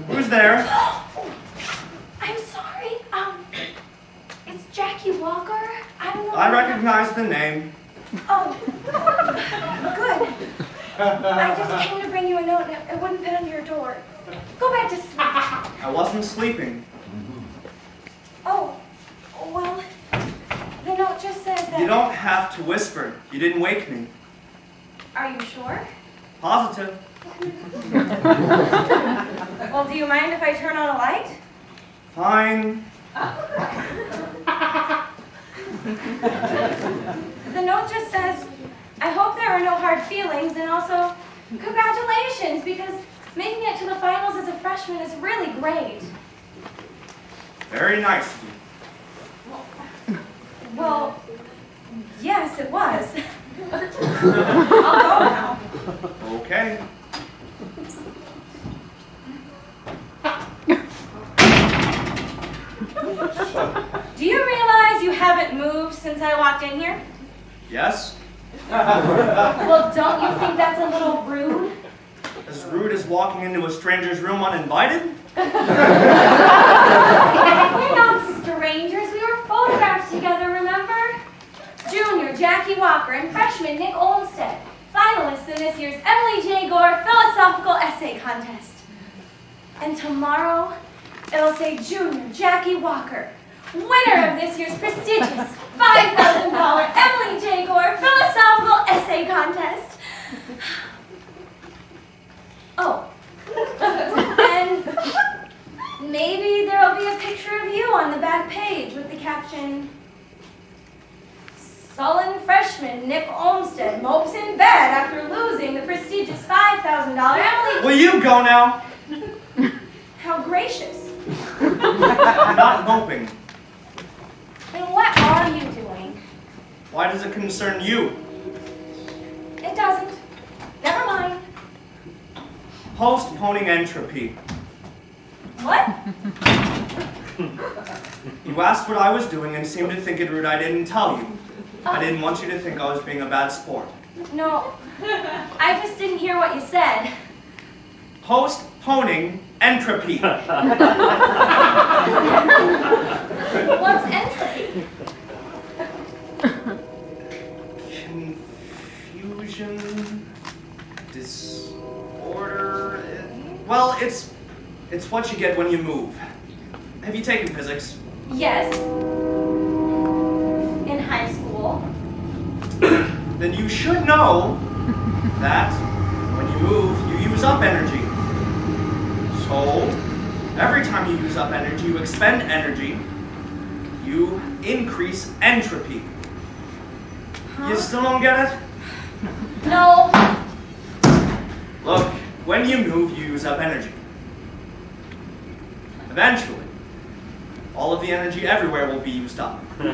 Who's there? I'm sorry. It's Jackie Walker. I don't know. I recognize the name. Oh, good. I just came to bring you a note and it wouldn't fit under your door. Go back to sleep. I wasn't sleeping. Oh, well, the note just says that... You don't have to whisper. You didn't wake me. Are you sure? Positive. Well, do you mind if I turn on a light? Fine. The note just says, I hope there are no hard feelings, and also, congratulations, because making it to the finals as a freshman is really great. Very nice of you. Well, yes, it was. I'll go now. Okay. Do you realize you haven't moved since I walked in here? Yes? Well, don't you think that's a little rude? As rude as walking into a stranger's room uninvited? We're not strangers. We were photographed together, remember? Junior Jackie Walker and freshman Nick Olmstead, finalists in this year's Emily J. Gore Philosophical Essay Contest. And tomorrow, it'll say Junior Jackie Walker, winner of this year's prestigious $5,000 Emily J. Gore Philosophical Essay Contest. Oh, and maybe there'll be a picture of you on the back page with the caption, sullen freshman Nick Olmstead mopes in bed after losing the prestigious $5,000 Emily... Will you go now? How gracious. I'm not moping. Then what are you doing? Why does it concern you? It doesn't. Never mind. Postponing entropy. What? You asked what I was doing and seemed to think it rude I didn't tell you. I didn't want you to think I was being a bad sport. No, I just didn't hear what you said. Postponing entropy. What's entropy? Confusion, disorder. Well, it's what you get when you move. Have you taken physics? Yes. In high school. Then you should know that when you move, you use up energy. So, every time you use up energy, you expend energy, you increase entropy. Huh? You still don't get it? No. Look, when you move, you use up energy. Eventually, all of the energy everywhere will be used up. The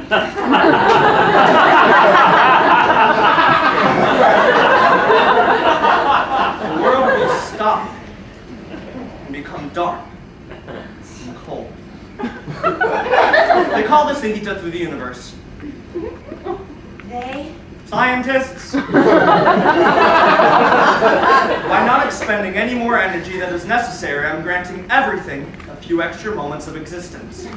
world will stop and become dark and cold. They call this the heat death of the universe. They? Scientists! By not expending any more energy than is necessary, I'm granting everything a few extra moments of existence. So,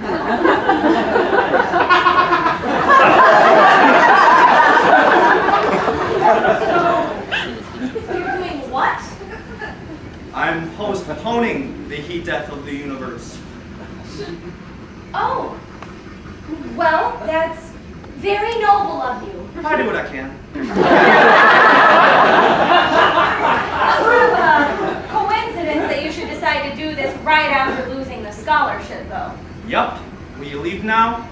you're doing what? I'm postponing the heat death of the universe. Oh. Well, that's very noble of you. I do what I can. Sort of a coincidence that you should decide to do this right after losing the scholarship, though. Yup. Will you leave now?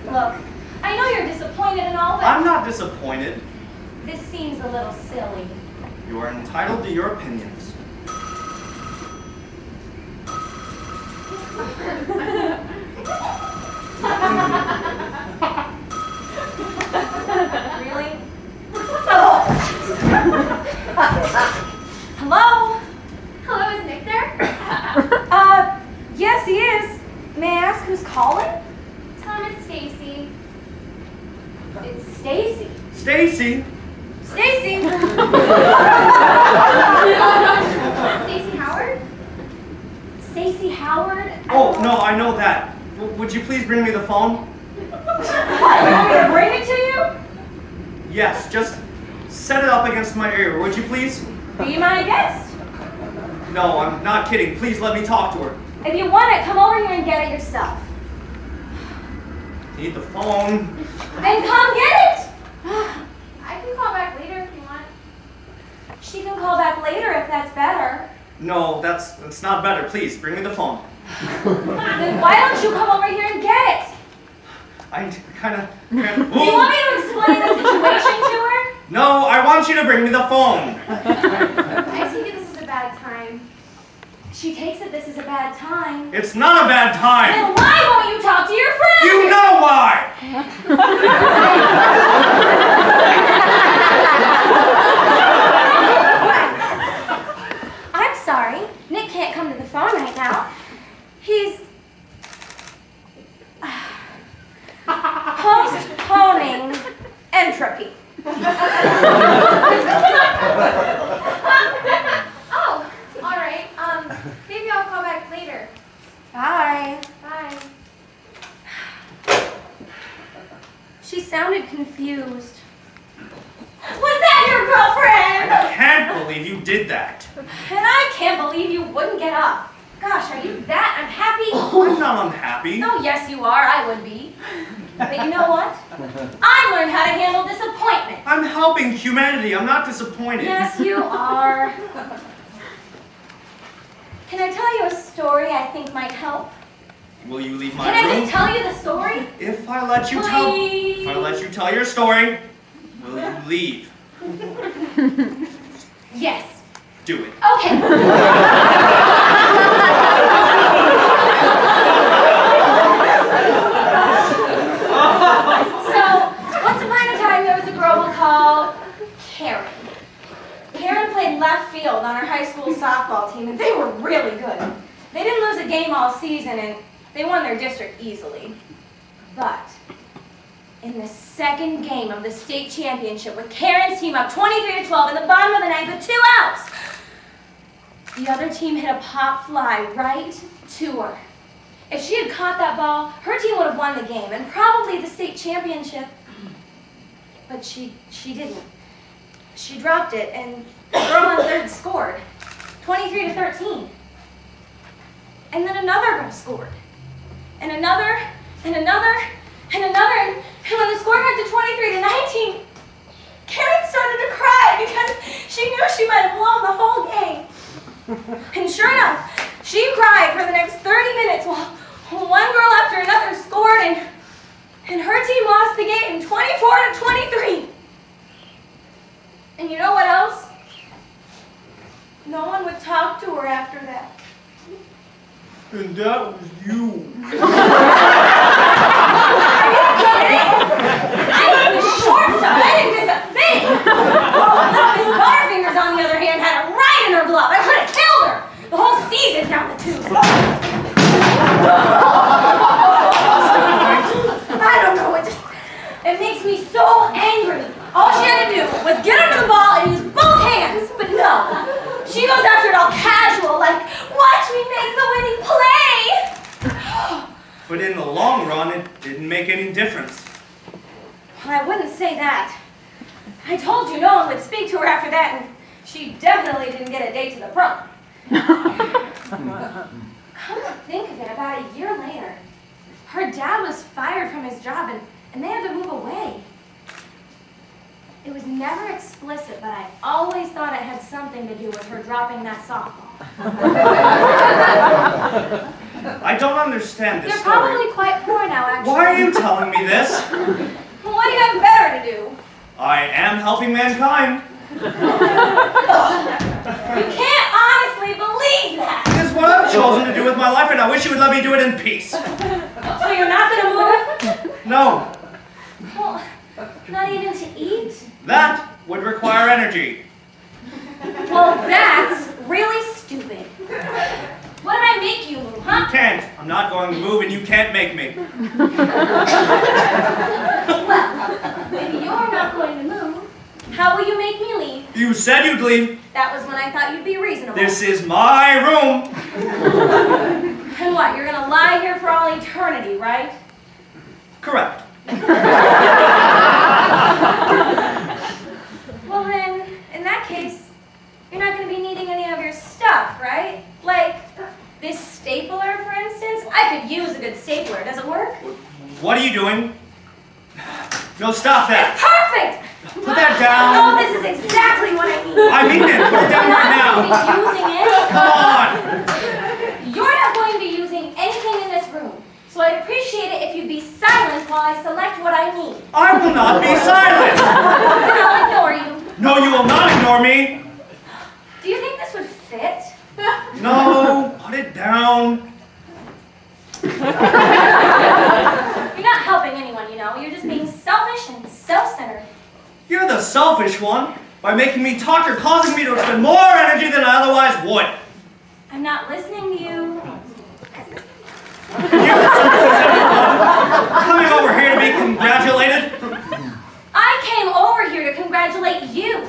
Look, I know you're disappointed and all, but I'm not disappointed. this seems a little silly. You are entitled to your opinions. Really? Oh. Hello? Hello, is Nick there? Yes, he is. May I ask who's calling? Tell him it's Stacy. It's Stacy. Stacy? Stacy! Stacy Howard? Stacy Howard? Oh, no, I know that. Would you please bring me the phone? What? You want me to bring it to you? Yes, just set it up against my ear, would you please? Be my guest. No, I'm not kidding. Please let me talk to her. If you want it, come over here and get it yourself. Need the phone. Then come get it! I can call back later if you want. She can call back later if that's better. No, that's not better. Please, bring me the phone. Then why don't you come over here and get it? I kind of... Do you want me to explain the situation to her? No, I want you to bring me the phone. I take it this is a bad time. She takes it this is a bad time. It's not a bad time. Then why won't you talk to your friend? You know why. I'm sorry. Nick can't come to the phone right now. He's postponing entropy. Oh, all right. Maybe I'll call back later. Bye. Bye. She sounded confused. Was that your girlfriend? I can't believe you did that. And I can't believe you wouldn't get up. Gosh, are you that unhappy? I'm not unhappy. Oh, yes, you are. I would be. But you know what? I learned how to handle disappointment. I'm helping humanity. I'm not disappointed. Yes, you are. Can I tell you a story I think might help? Will you leave my Can I room? just tell you the story? If I let you tell your story, will you leave? Yes. Do it. Okay. So, once upon a time, there was a girl called Karen. Karen played left field on our high school softball team, and they were really good. They didn't lose a game all season, and they won their district easily. But in the second game of the state championship, with Karen's team up 23-12 in the bottom of the ninth with 2 outs, the other team hit a pop fly right to her. If she had caught that ball, her team would have won the game and probably the state championship. But she didn't. She dropped it, and the girl on third scored, 23-13. And then another girl scored, and another, and another, and another, and when the score got to 23-19, Karen started to cry because she knew she might have blown the whole game. And sure enough, she cried for the next 30 minutes while one girl after another scored, and her team lost the game 24-23. And you know what else? No one would talk to her after that. And that was you. Are you kidding? I was the shortstop. I didn't miss a thing. Oh, little Miss Butterfingers, on the other hand, had it right in her glove. I could have killed her. The whole season down the tube. I don't know. It makes me so angry. All she had to do was get under the ball and use both hands. But no. She goes after it all casual, like, watch me make the winning play. But in the long run, it didn't make any difference. Well, I wouldn't say that. I told you no one would speak to her after that, and she definitely didn't get a date to the prom. Come to think of it, about a year later, her dad was fired from his job, and they had to move away. It was never explicit, but I always thought it had something to do with her dropping that softball. I don't understand this You're story. probably quite poor now, actually. Why are you telling me this? Well, what do you have better to do? I am helping mankind. You can't honestly believe that. It's what I've chosen to do with my life, and I wish you would let me do it in peace. So you're not going to move? No, Well, not even to eat? that would require energy. Well, that's really stupid. What did I make you move, You huh? can't. I'm not going to move, and you can't make me. Well, You said you'd leave. That was when I thought you'd be reasonable. This is my room. And what, you're gonna lie here for all eternity, right? Correct. Well then, in that case, you're not gonna be needing any of your stuff, right? Like, this stapler, for instance. I could use a good stapler. Does it work? What are you doing? No, stop that. It's perfect! Put that down. Oh, this is exactly what I need. I mean it. Put it down You're right not now. going to be using it. Come on. You're not going to be using anything in this room. So I'd appreciate it if you'd be silent while I select what I need. I will not be silent. Then I'll ignore you. No, you will not ignore me. Do you think this would fit? No, put it down. You're not helping anyone, you know. You're just being selfish and self-centered. You're the selfish one. By making me talk, you're causing me to expend more energy than I otherwise would. I'm not listening to you. You coming over here to be congratulated? I came over here to congratulate you.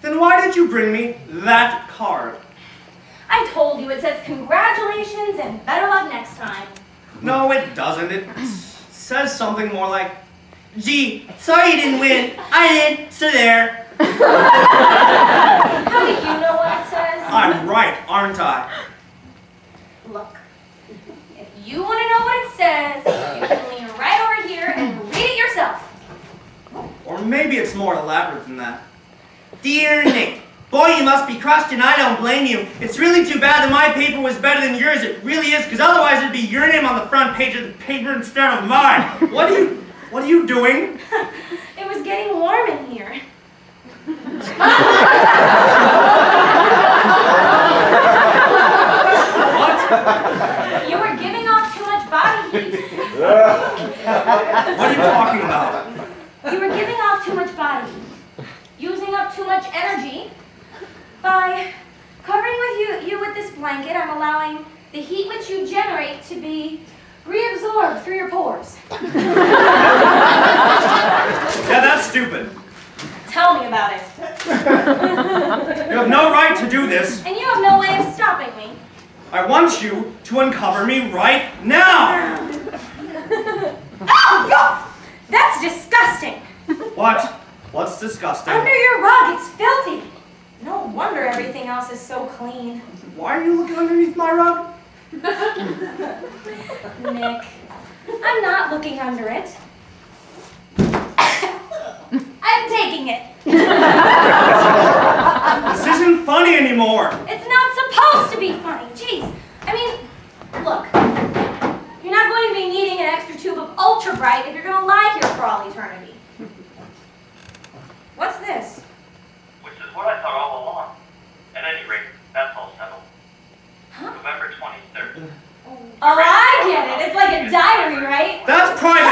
Then why did you bring me that card? I told you it says congratulations and better luck next time. No, it doesn't. It says something more like, gee, sorry you didn't win. I did, so there. How do you know what it says? I'm right, aren't I? Look, if you want to know what it says, you can lean right over here and read it yourself. Or maybe it's more elaborate than that. Dear Nick, boy, you must be crushed, and I don't blame you. It's really too bad that my paper was better than yours. It really is, because otherwise it'd be your name on the front page of the paper instead of mine. What are you doing? It was getting warm in here. What? You were giving off too much body heat. What are you talking about? You were giving off too much body heat. Using up too much energy. By covering you with this blanket, I'm allowing the heat which you generate to be reabsorbed through your pores. Yeah, that's stupid. Tell me about it. You have no right to do this. And you have no way of stopping me. I want you to uncover me right now. Oh, God! That's disgusting. What? What's disgusting? Under your rug, it's filthy. No wonder everything else is so clean. Why are you looking underneath my rug? Nick, I'm not looking under it. I'm taking it. This isn't funny anymore. It's not supposed to be funny. Jeez. I mean, look. You're not going to be needing an extra tube of Ultra Bright if you're going to lie here for all eternity. What's this? Which is what I thought all along. At any rate, that's all settled. Huh? November 23rd. Oh, I get it. It's like a diary, right? That's private.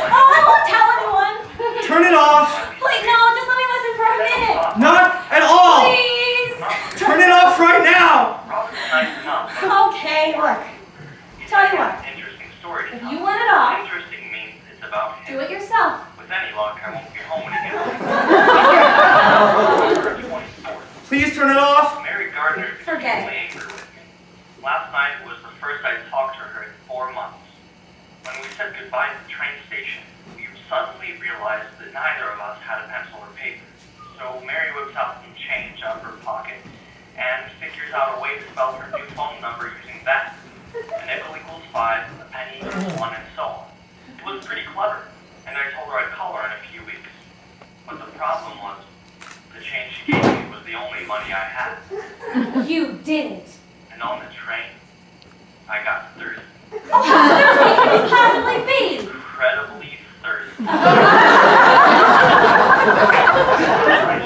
Oh, I won't tell anyone. Turn it off. Please, no, just let me listen for a minute. Not at all. Please. Turn it off right now. Robert's nice enough. Okay, look. He's Tell you got what. an interesting story to If tell. you want it off, Interesting means it's about him. do it yourself. With any luck, I won't be home when he gets home. November 24th. Please turn it off. Mary Gardner is Forget extremely angry with me. Last night was the first I talked to her in 4 months. When we said goodbye at the train station, we suddenly realized that neither of us had a pencil or paper. So Mary whips out some change out of her pocket and figures out a way to spell her new phone number using that. A nickel equals 5, a penny equals 1, and so on. It was pretty clever, and I told her I'd call her in a few weeks. But the problem was, the change she gave me was the only money I had. You didn't. And on the train, I got thirsty. Oh, how thirsty can you possibly be? Incredibly thirsty.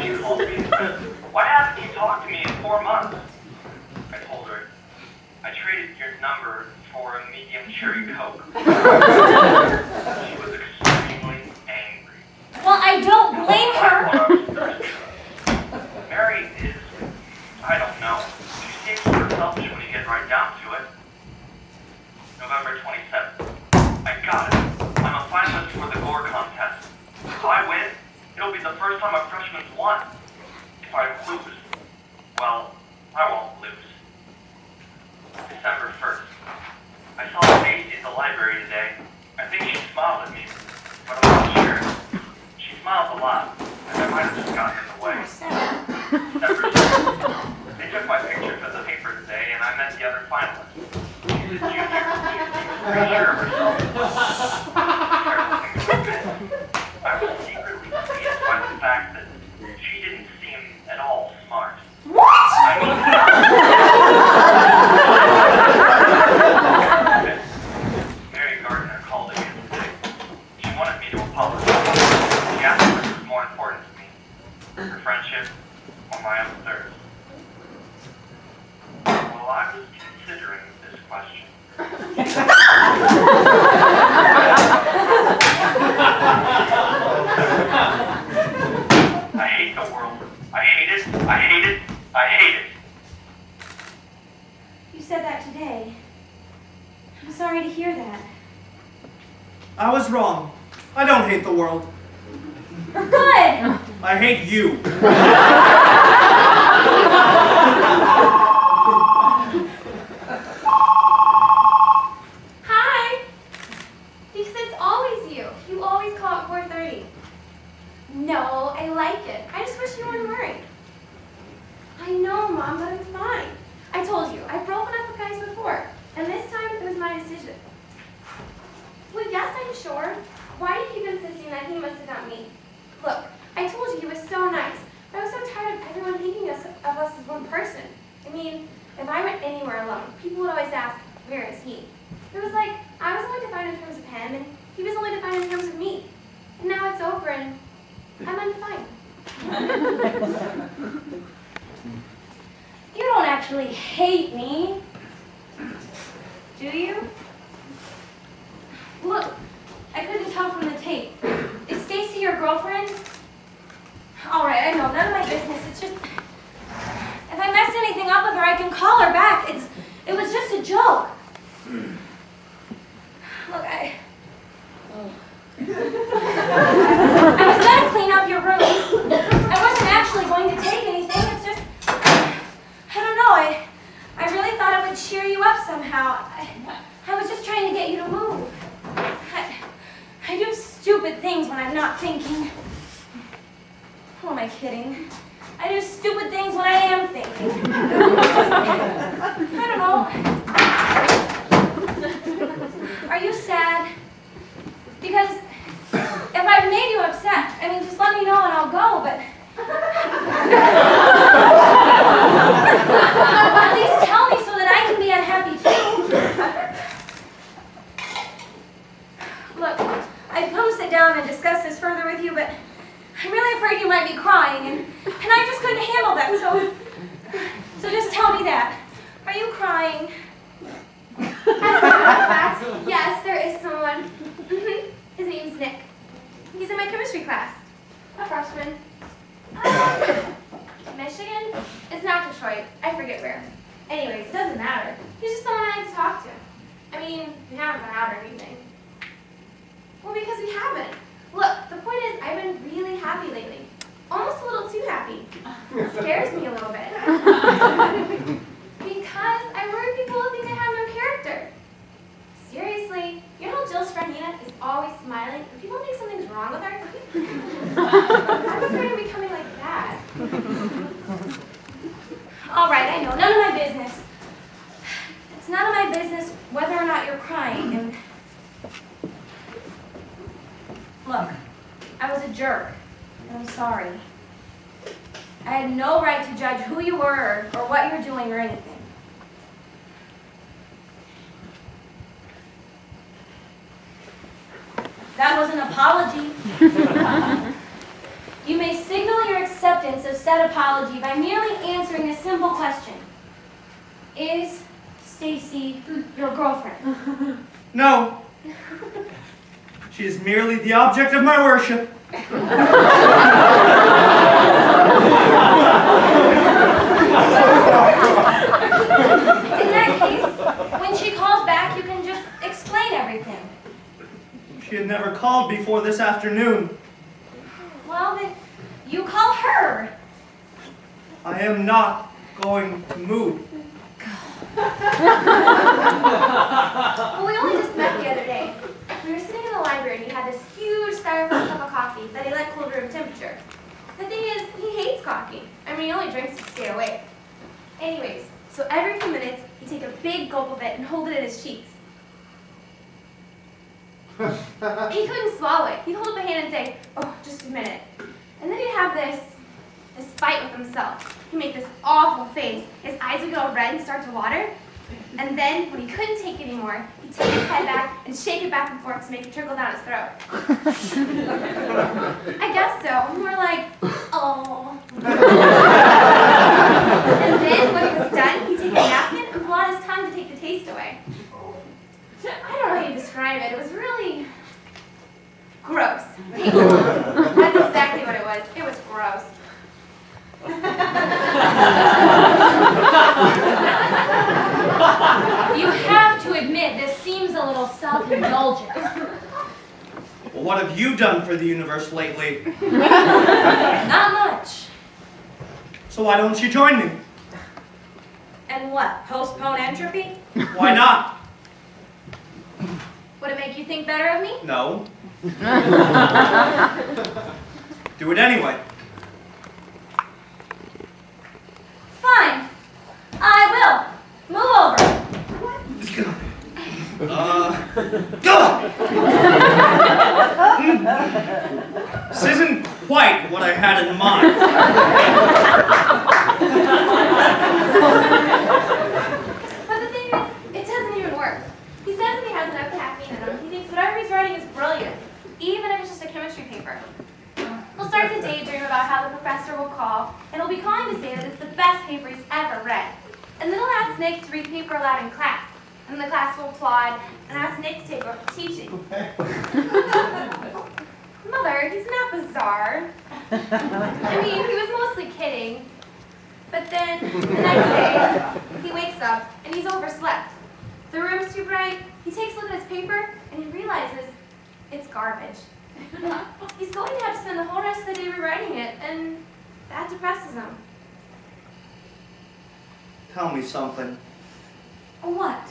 She called me and said, "Why haven't you talked to me in 4 months?" I told her, "I traded your number for a medium cherry Coke." She was extremely angry. Well, I don't blame her. Mary is, I don't know. She seems sort of selfish when you get right down to it. November 27th. I got it. I'm a finalist for the Gohde contest. If I win, it'll be the first time a freshman's won. If if I lose, well, I won't lose. December 1st. I saw Stacy at the library today. I think she smiled at me, but I'm not sure. She smiles a lot, and I might have just gotten in the way. December 2nd. They took my picture for the paper today, and I met the other finalist. She's a junior. She was pretty sure of herself. Terrible thing to admit. I was secretly pleased by the fact that she didn't seem at all smart. What? I mean, Mary Gardner called again today. She wanted me to apologize. She asked what was more important to me, her friendship or my own thirst. Well, I was considering this question. I hate the world. I hate it. I hate it. I hate it. You said that today. I'm sorry to hear that. I was wrong. I don't hate the world. Good! I hate you. Hi! Because it's always you. You always call at 4:30. No, I like it. I just wish you weren't worried. I know, Mom, but I'm fine. I told you, I've broken up with guys before, and this time it was my decision. Well, yes, I'm sure. Why do you keep insisting that he must have got me? Look, I told you he was so nice, but I was so tired of everyone thinking of us as one person. I mean, if I went anywhere alone, people would always ask, where is he? It was like, I was only defined in terms of him, and he was only defined in terms of me. And now it's over, and I'm undefined. You don't actually hate me, do you? Look, I couldn't tell from the tape. Is Stacy your girlfriend? All right, I know, none of my business. It's just, if I mess anything up with her, I can call her back. It was just a joke. Look, I was gonna clean up your room. I wasn't actually going to take anything. It's just, I don't know. I really thought it would cheer you up somehow. I was just trying to get you to move. I do stupid things when I'm not thinking. Who am I kidding? I do stupid things when I am thinking. I don't know. Are you sad? Because if I've made you upset, I mean, just let me know and I'll go, but... At least tell me so that I can be unhappy too. Look, I'd come sit down and discuss this further with you, but I'm really afraid you might be crying, and I just couldn't handle that, so just tell me that. Are you crying? As a matter of fact, yes, there is someone. His name's Nick. He's in my chemistry class. A freshman. Michigan? It's not Detroit. I forget where. Anyways, it doesn't matter. He's just someone I like to talk to. I mean, we haven't been out or anything. Well, because we haven't. Look, the point is, I've been really happy lately. Almost a little too happy. It scares me a little bit. Because I worry people will think I have no character. Seriously, you know Jill's friend Nina is always smiling, and people think something's wrong with her? I'm afraid of becoming like that. All right, I know, none of my business. It's none of my business whether or not you're crying, and... Look, I was a jerk, and I'm sorry. I had no right to judge who you were, or what you're doing, or anything. That was an apology. You may signal your acceptance of said apology by merely answering a simple question. Is Stacy your girlfriend? No. She is merely the object of my worship. In that case, when she calls back, you can just explain everything. She had never called before this afternoon. Well, then you call her. I am not going to move. Well, we only just met the other day. We were sitting in the library and he had this huge styrofoam cup of coffee that he let cool to room temperature. The thing is, he hates coffee. I mean, he only drinks to stay awake. Anyways, so every few minutes, he'd take a big gulp of it and hold it in his cheeks. He couldn't swallow it. He'd hold up a hand and say, "Oh, just a minute." And then he'd have this fight with himself. He'd make this awful face. His eyes would get all red and start to water. And then, when he couldn't take it anymore, he'd take his head back and shake it back and forth to make it trickle down his throat. I guess so. And we're like, oh. And then, when he was done, he'd take a napkin and pull out his tongue to take the taste away. I don't know how you describe it. It was really gross. That's exactly what it was. It was gross. You have to admit, this seems a little self-indulgent. Well, what have you done for the universe lately? Not much. So why don't you join me? And what, postpone entropy? Why not? Would it make you think better of me? No. Do it anyway. Fine. I will. Move over. This isn't quite what I had in mind. But the thing is, it doesn't even work. He says that he has enough caffeine in him. He thinks whatever he's writing is brilliant, even if it's just a chemistry paper. He'll start to daydream about how the professor will call, and he'll be calling to say that it's the best paper he's ever read. And then he'll ask Nick to read paper aloud in class. And the class will applaud and ask Nick to take over teaching. Mother, he's not bizarre. I mean, he was mostly kidding. But then, the next day, he wakes up and he's overslept. The room's too bright. He takes a look at his paper and he realizes it's garbage. He's going to have to spend the whole rest of the day rewriting it, and that depresses him. Tell me something. What?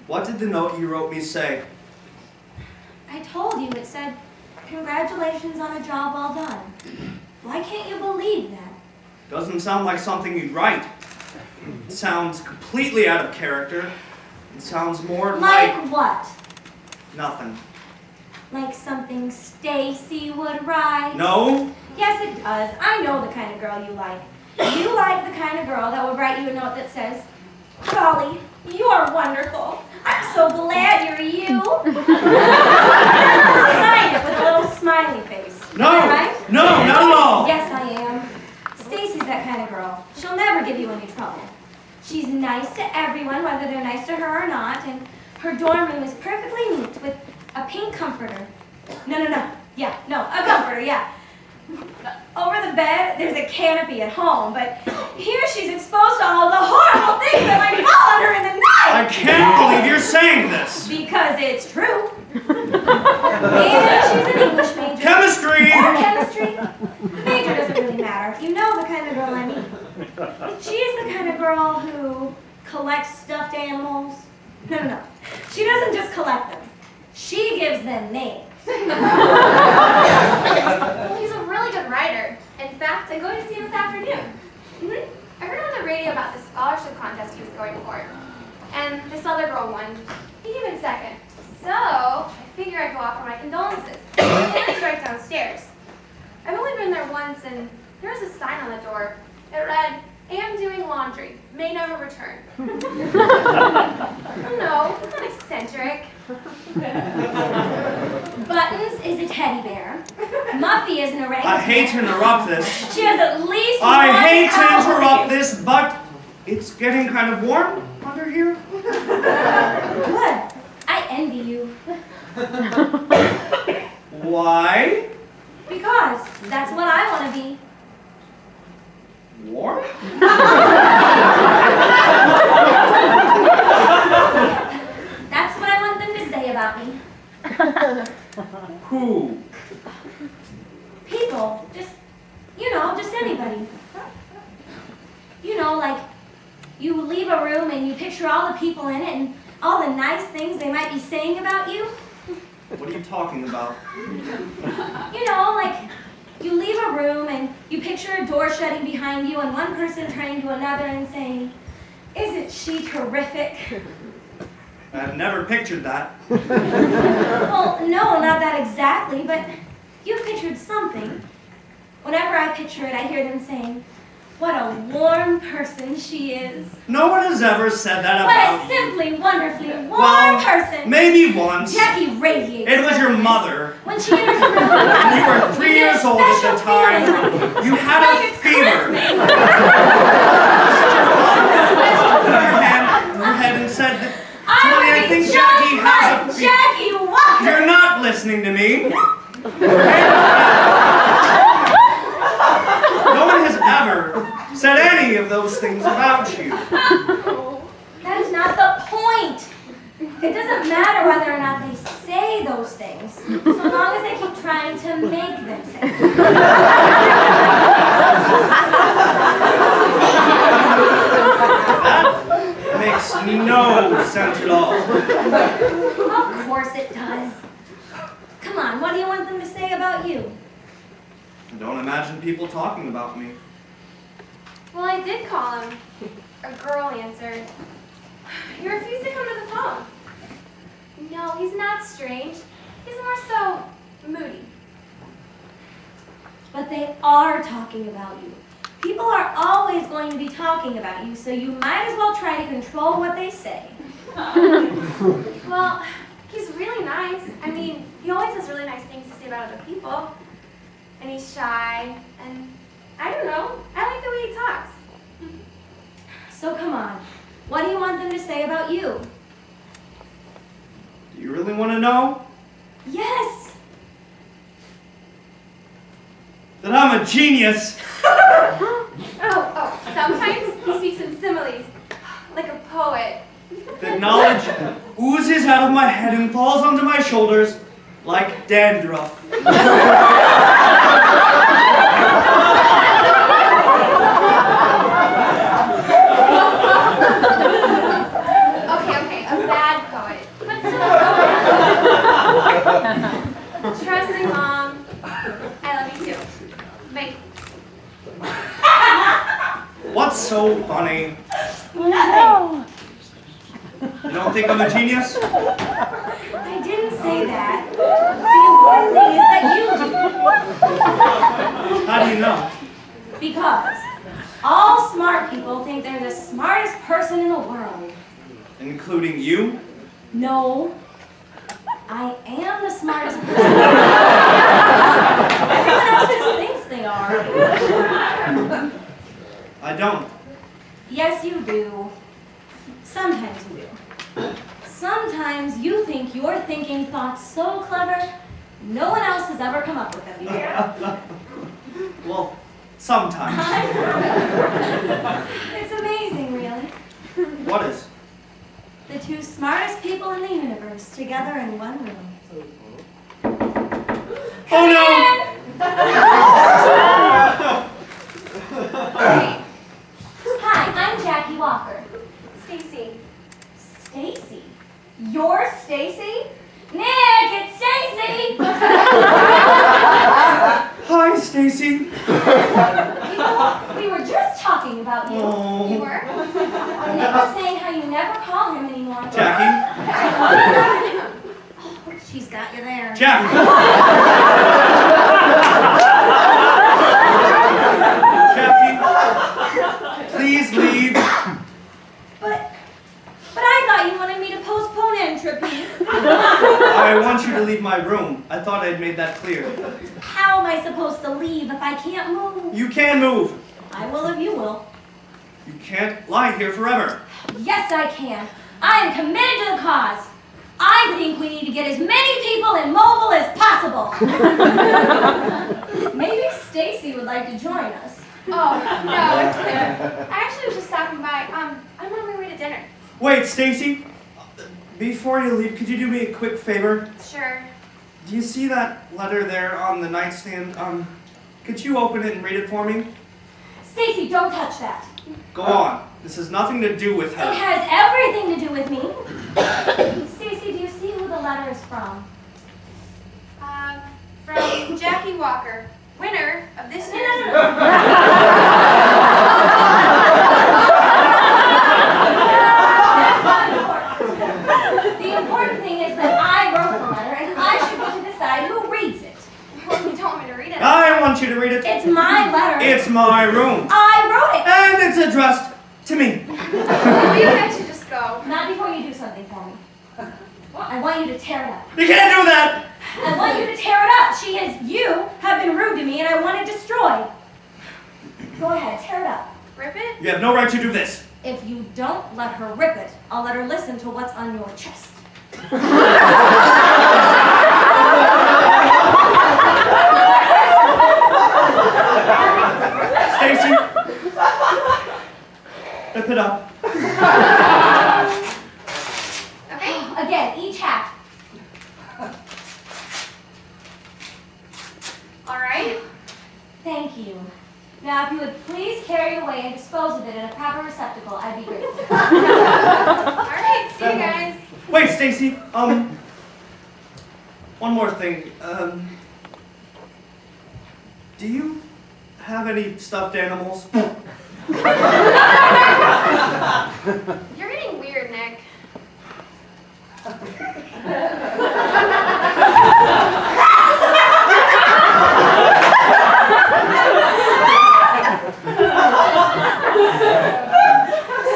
What did the note you wrote me say? I told you it said, "Congratulations on a job well done." Why can't you believe that? Doesn't sound like something you'd write. It sounds completely out of character. It sounds more Like what? nothing. Like something Stacy would write? No? Yes, it does. I know the kind of girl you like. You like the kind of girl that would write you a note that says, "Golly, you are wonderful. I'm so glad you're you." Sign it with a little smiley face. No! Am I right? No, not at all! Yes, I am. Stacy's that kind of girl. She'll never give you any trouble. She's nice to everyone, whether they're nice to her or not, and her dorm room is perfectly neat with a pink comforter. No. Yeah, no, a comforter, yeah. Over the bed, there's a canopy at home, but here she's exposed to all the horrible things that might fall on her in the night! I can't believe you're saying this! Because it's true. And she's an English major. Chemistry! Or chemistry. The major doesn't really matter. You know the kind of girl I mean. She's the kind of girl who collects stuffed animals. No. She doesn't just collect them. She gives them names. Well, he's a really good writer. In fact, I'm going to see him this afternoon. I heard on the radio about the scholarship contest he was going for. And this other girl won. He came in second. So, I figure I'd go offer my condolences. And he's right downstairs. I've only been there once, and there was a sign on the door. It read, "Am doing laundry. May never return." Oh, no, it's not eccentric. Buttons is a teddy bear. Muffy is an orangutan. I hate to interrupt this. She has at least I one hate to owl. interrupt this, but it's getting kind of warm under here. Good. I envy you. Why? Because that's what I want to be. Warm? That's what I want them to say about me. Who? People, just anybody. leave a room and you picture all the people in it and all the nice things they might be saying about you? What are you talking about? You know, like you leave a room and you picture a door shutting behind you and one person turning to another and saying, "Isn't she terrific?" I've never pictured that. Well, no, not that exactly, but you pictured something. Whenever I picture it, I hear them saying, "What a warm person she is." No one has ever said that What about a you. simply, wonderfully warm Well, person. maybe once. Jackie radiates. It was your kindness. mother. When she enters the room, You were 3 you get a years old at the special time. feeling. You had Like a it's fever. Christmas. Put your head and said that, I Tony, I would think be Jackie just has a like fever. Jackie Walker. You're not listening to me. No one has ever said any of those things about you. That is not the point. It doesn't matter whether or not they say those things, so long as they keep trying to make them say them. That makes no sense at all. Of course it does. Come on, what do you want them to say about you? Don't imagine people talking about me. Well, I did call him. A girl answered. He refused to come to the phone. No, he's not strange. He's more so moody. But they are talking about you. People are always going to be talking about you, so you might as well try to control what they say. Well, he's really nice. I mean, he always has really nice things to say about other people. And he's shy, and I don't know. I like the way he talks. So come on, what do you want them to say about you? Do you really want to know? Yes! That I'm a genius. Oh, sometimes he speaks in similes, like a poet. That knowledge oozes out of my head and falls onto my shoulders like dandruff. Okay, a bad poet. But still a poet. Trust me, Mom. I love you too. Bye. What's so funny? No! You don't think I'm a genius? I didn't say that. The important thing is that you do. How do you know? Because all smart people think they're the smartest person in the world. Including you? No. I am the smartest person. Everyone else just thinks they are. I don't. Yes, you do. Sometimes you do. Sometimes you think you're thinking thoughts so clever, no one else has ever come up with them before. Well, sometimes. It's amazing, really. What is? The two smartest people in the universe together in one room. Oh no! Hey. Hi, I'm Jackie Walker. Stacy. Stacy? You're Stacy? Nick, it's Stacy! Hi, Stacy. We were just talking about you. Oh. You were? Nick was saying how you never call him anymore. Jackie? She's got you there. Jackie! Jackie, please leave. But I thought you wanted me to postpone entropy. I want you to leave my room. I thought I'd made that clear. How am I supposed to leave if I can't move? You can move. I will if you will. You can't lie here forever. Yes, I can. I am committed to the cause. I think we need to get as many people immobile as possible. Maybe Stacy would like to join us. Oh, no, it's clear. I actually was just stopping by. I'm on my way to dinner. Wait, Stacy. Before you leave, could you do me a quick favor? Sure. Do you see that letter there on the nightstand? Could you open it and read it for me? Stacy, don't touch that. Go on. This has nothing to do with It her. has everything to do with me. Stacy, do you see who the letter is from? From Jackie Walker, winner of this year's... The important thing is that I wrote the letter, and I should get to decide who reads it. Well, you don't want me to read it. I want you to read it. It's my letter. It's my room. I wrote it. And it's addressed to me. Maybe I should just go. Not before you do something for me. I want you to tear it up. You can't do that! I want you to tear it up. You have been rude to me, and I want it destroyed. Go ahead, tear it up. Rip it? You have no right to do this. If you don't let her rip it, I'll let her listen to what's on your chest. Stacy, rip it up. Okay. Again, each half. All right. Thank you. Now, if you would please carry it away and dispose of it in a proper receptacle, I'd be grateful. All right. See you guys. Wait, Stacy. One more thing. Do you have any stuffed animals? You're getting weird, Nick.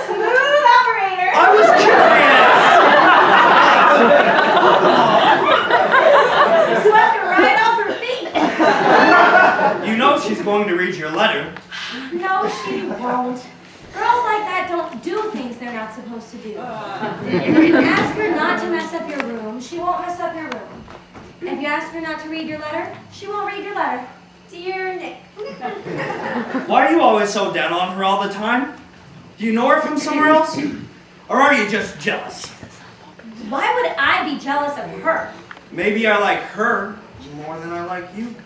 Smooth operator. I was curious. Swept her right off her feet. You know she's going to read your letter. No, she won't. Girls like that don't do things they're not supposed to do. Ask her not to mess up your room, she won't mess up your room. If you ask her not to read your letter, she won't read your letter. Dear Nick. Why are you always so down on her all the time? Do you know her from somewhere else? Or are you just jealous? Why would I be jealous of her? Maybe I like her more than I like you.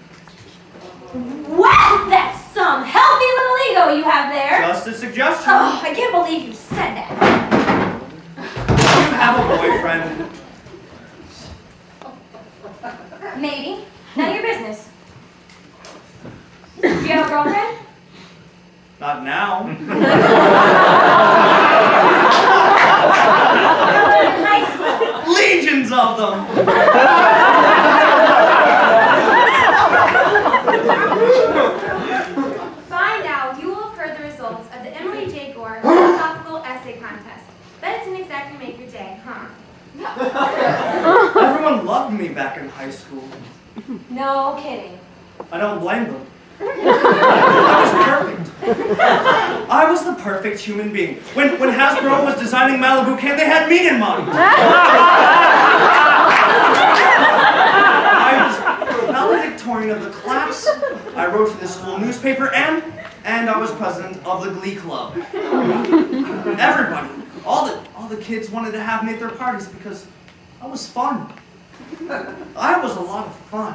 Wow, that's some healthy little ego you have there. Just a suggestion. Oh, I can't believe you said that. Do you have a boyfriend? Maybe. None of your business. Do you have a girlfriend? Not now. In high school. Legions of them. By now, you will have heard the results of the Emily J. Gore philosophical essay contest. Bet it didn't exactly make your day, huh? Everyone loved me back in high school. No kidding. I don't blame them. I was perfect. I was the perfect human being. When Hasbro was designing Malibu Can, they had me in mind. I was valedictorian of the class. I wrote for the school newspaper, and I was president of the Glee Club. Everybody, all the kids wanted to have me at their parties because I was fun. I was a lot of fun.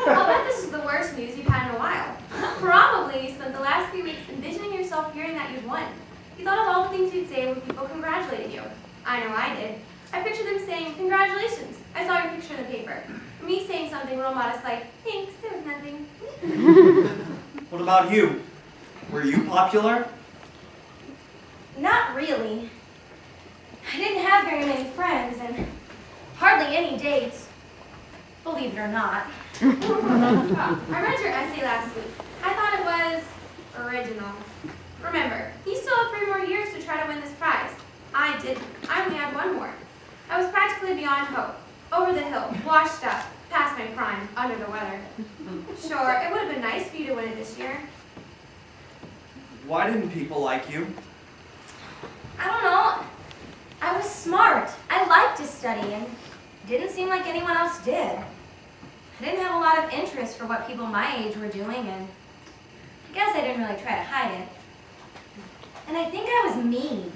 I'll bet this is the worst news you've had in a while. Probably you spent the last few weeks envisioning yourself hearing that you'd won. You thought of all the things you'd say when people congratulated you. I know I did. I pictured them saying, "Congratulations." I saw your picture in the paper. Me saying something real modest like, "Thanks, there was nothing." What about you? Were you popular? Not really. I didn't have very many friends and hardly any dates. Believe it or not. I read your essay last week. I thought it was original. Remember, you still have 3 more years to try to win this prize. I didn't. I only had 1 more. I was practically beyond hope. Over the hill, washed up, past my prime, under the weather. Sure, it would have been nice for you to win it this year. Why didn't people like you? I don't know. I was smart. I liked to study and didn't seem like anyone else did. I didn't have a lot of interest for what people my age were doing, and I guess I didn't really try to hide it. And I think I was mean.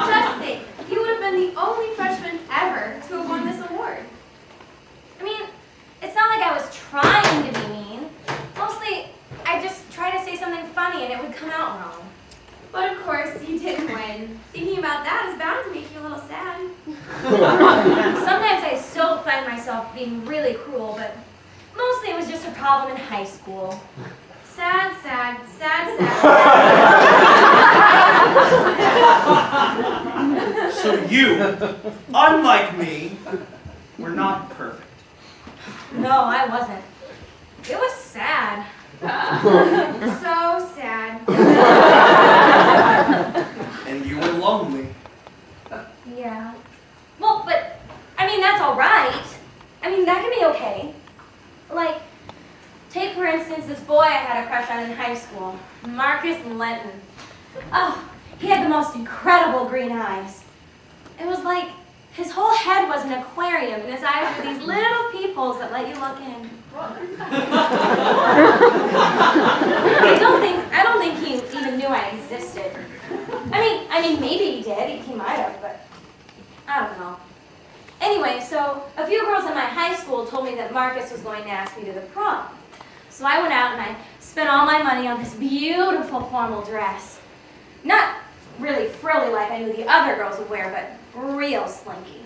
Just think, you would have been the only freshman ever to have won this award. I mean, it's not like I was trying being really cruel, but mostly it was just a problem in high school. Sad, sad, sad, sad. So you, unlike me, were not perfect. No, I wasn't. It was sad. So sad. And you were lonely. Yeah. Well, but, I mean, that's all right. I mean, that can be okay. Like, take, for instance, this boy I had a crush on in high school, Marcus Lenton. Oh, he had the most incredible green eyes. It was like his whole head was an aquarium, and his eyes were these little peepholes that let you look in. I don't think he even knew I existed. I mean, maybe he did. He might have, but I don't know. Anyway, so a few girls in my high school told me that Marcus was going to ask me to the prom. So I went out and I spent all my money on this beautiful formal dress. Not really frilly like I knew the other girls would wear, but real slinky.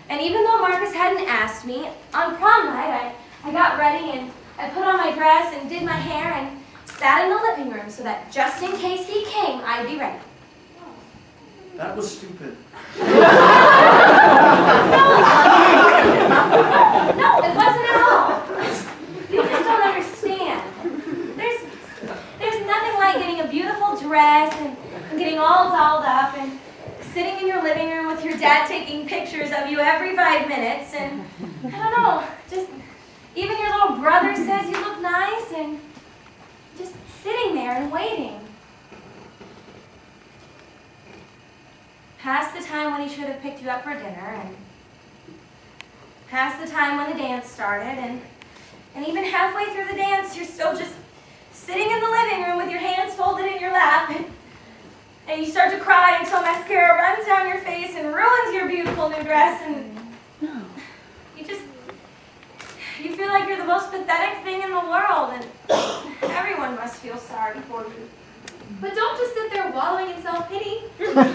And even though Marcus hadn't asked me, on prom night I got ready and I put on my dress and did my hair and sat in the living room so that just in case he came, I'd be ready. That was stupid. No, it wasn't at all. You just don't understand. There's nothing like getting a beautiful dress and getting all dolled up and sitting in your living room with your dad taking pictures of you every 5 minutes and, I don't know, just even your little brother says you look nice and just sitting there and waiting. Past the time when he should have picked you up for dinner, and past the time when the dance started, and even halfway through the dance, you're still just sitting in the living room with your hands folded in your lap, and you start to cry until mascara runs down your face and ruins your beautiful new dress, and you feel like you're the most pathetic thing in the world, and everyone must feel sorry for you. But don't just sit there wallowing in self-pity. Think of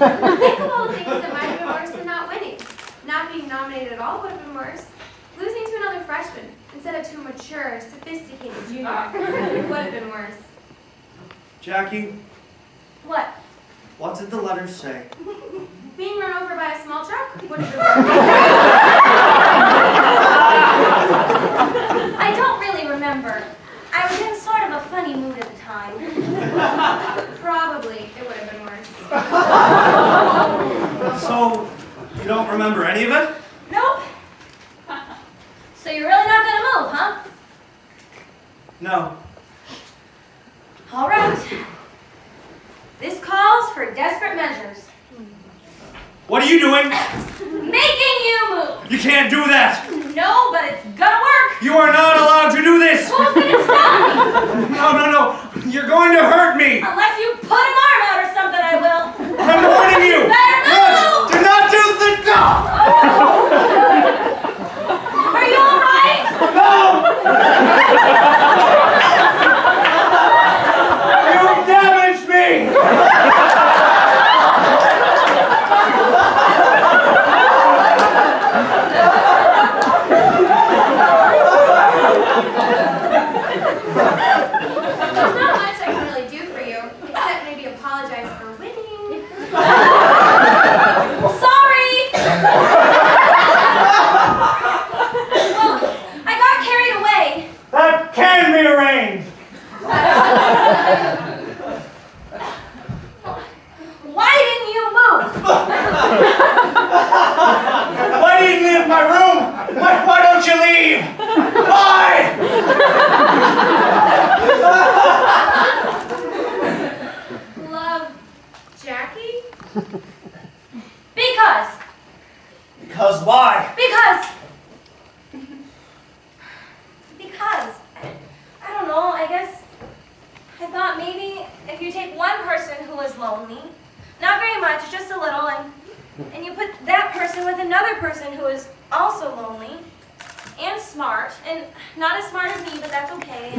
all the things that might have been worse than not winning. Not being nominated at all would have been worse. Losing to another freshman instead of to a mature, sophisticated junior would have been worse. Jackie, What? what did the letters say? Being run over by a small truck would have been worse. I don't really remember. I was in sort of a funny mood at the time. Probably it would have been worse. So, you don't remember any of it? Nope. So you're really not gonna move, huh? No. All right. This calls for desperate measures. What are you doing? Making you move. You can't do that! No, but it's gonna work. You are not allowed to do this! Well, then it's not. No. You're going to hurt me! Unless you put an arm out or something, I will. I'm warning you! Better not Yes, move. do not do the Are you all right? You damaged me! There's not much I can really do for you, except maybe apologize for winning. Sorry. Well, I got carried away. That can be arranged! Why didn't you move? Why do you leave my room? Why don't you leave? Why? Love, Jackie? Because. Because why? Because. I don't know, I guess I thought maybe if you take one person who is lonely, not very much, just a little, and you put that person with another person who is also lonely and smart, and not as smart as me, but that's okay.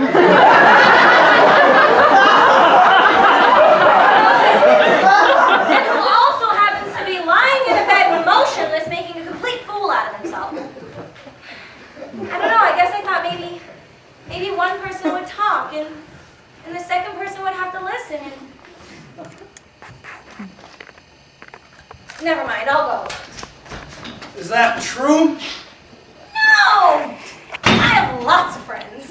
And who also happens to be lying in a bed motionless, making a complete fool out of himself. that true? No! I have lots of friends.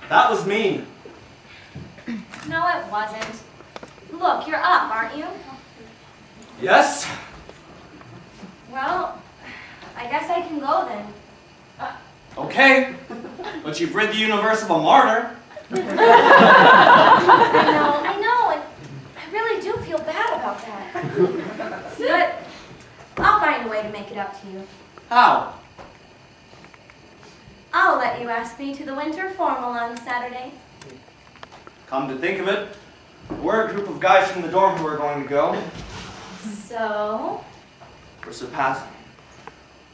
That was mean. No, it wasn't. Look, you're up, aren't you? Yes? Well, I guess I can go then. Okay. But you've rid the universe of a martyr. I know, and I really do feel bad about that. But I'll find a way to make it up to you. How? I'll let you ask me to the winter formal on Saturday. Come to think of it, we're a group of guys from the dorm who are going to go. So?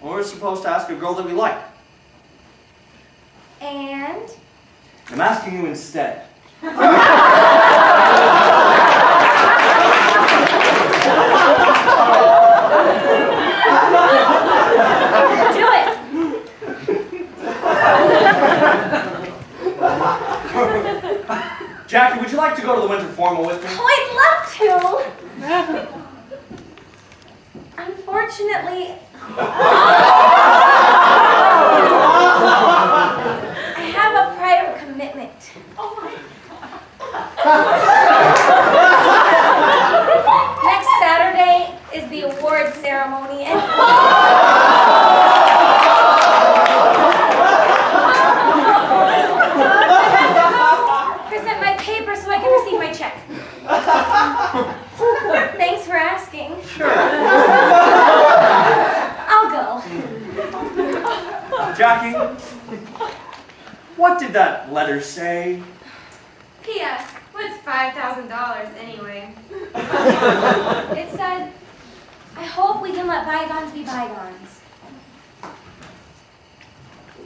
We're supposed to ask a girl that we like. And? I'm asking you instead. Do it! Jackie, would you like to go to the winter formal with me? Oh, I'd love to! Unfortunately, I have a prior commitment. Next Saturday is the award ceremony, and present my paper so I can receive my check. Thanks for asking. Sure. I'll go. Jackie, what did that letter say? P.S. What's $5,000 anyway? It said, I hope we can let bygones be bygones.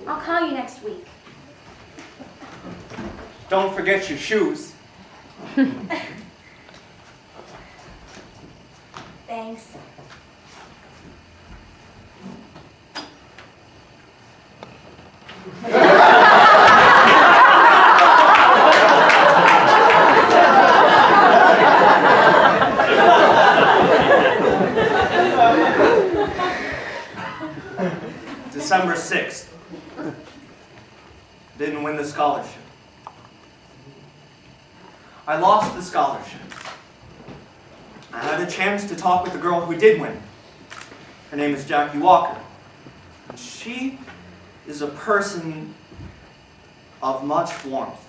I'll call you next week. Don't forget your shoes. Thanks. December 6th. Didn't win the scholarship. I lost the scholarship. I had a chance to talk with the girl who did win. Her name is Jackie Walker. And she is a person of much warmth.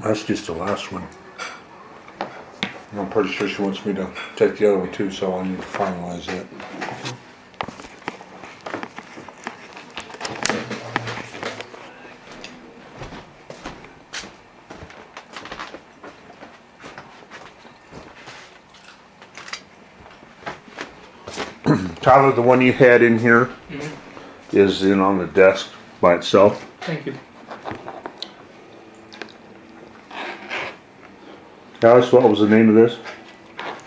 That's just the last one. I'm pretty sure she wants me to take the other one too, so I need to finalize it. Tyler, the one you had in here is in on the desk by itself. Thank you. Alice, what was the name of this?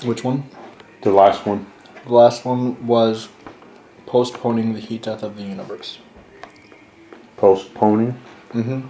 Which one? The last one. The last one was Postponing the Heat Death of the Universe. Postponing? Mm-hmm.